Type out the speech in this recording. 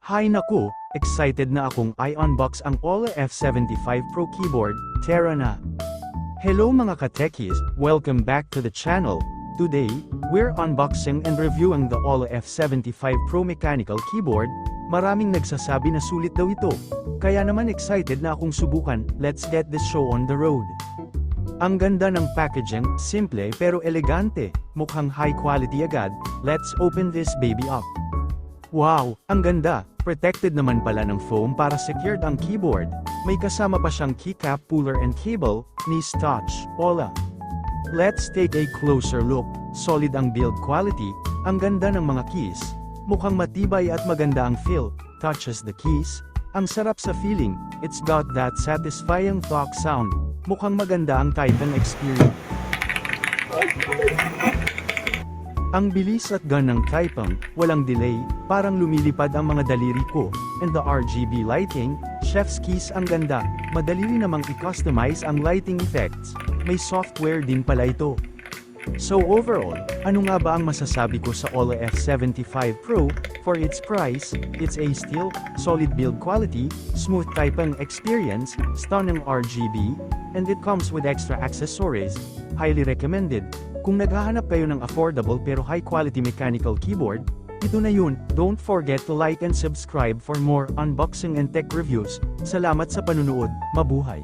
Hay naku, excited na akong i-unbox ang Olats F75 Pro keyboard, tara na! Hello mga ka-techies, welcome back to the channel. Today, we're unboxing and reviewing the Olats F75 Pro mechanical keyboard. Maraming nagsasabi na sulit daw ito. Kaya naman excited na akong subukan, let's get this show on the road. Ang ganda ng packaging, simple pero elegante, mukhang high quality agad. Let's open this baby up. Wow, ang ganda! Protected naman pala ng foam para secured ang keyboard. May kasama pa siyang keycap puller and cable, ni touch, aula. Let's take a closer look. Solid ang build quality, ang ganda ng mga keys. Mukhang matibay at maganda ang feel. Touches the keys. Ang sarap sa feeling, it's got that satisfying thunk sound. Mukhang maganda ang typing experience. Ang bilis at gaan ng typing, walang delay, parang lumilipad ang mga daliri ko. And the RGB lighting, chef's keys ang ganda, madali rin namang i-customize ang lighting effects. May software din pala ito. So overall, ano nga ba ang masasabi ko sa Olats F75 Pro? For its price, it's a steal, solid build quality, smooth typing experience, stunning RGB, and it comes with extra accessories. Highly recommended. Kung naghahanap kayo ng affordable pero high quality mechanical keyboard, ito na yun. Don't forget to like and subscribe for more unboxing and tech reviews. Salamat sa panunood, mabuhay!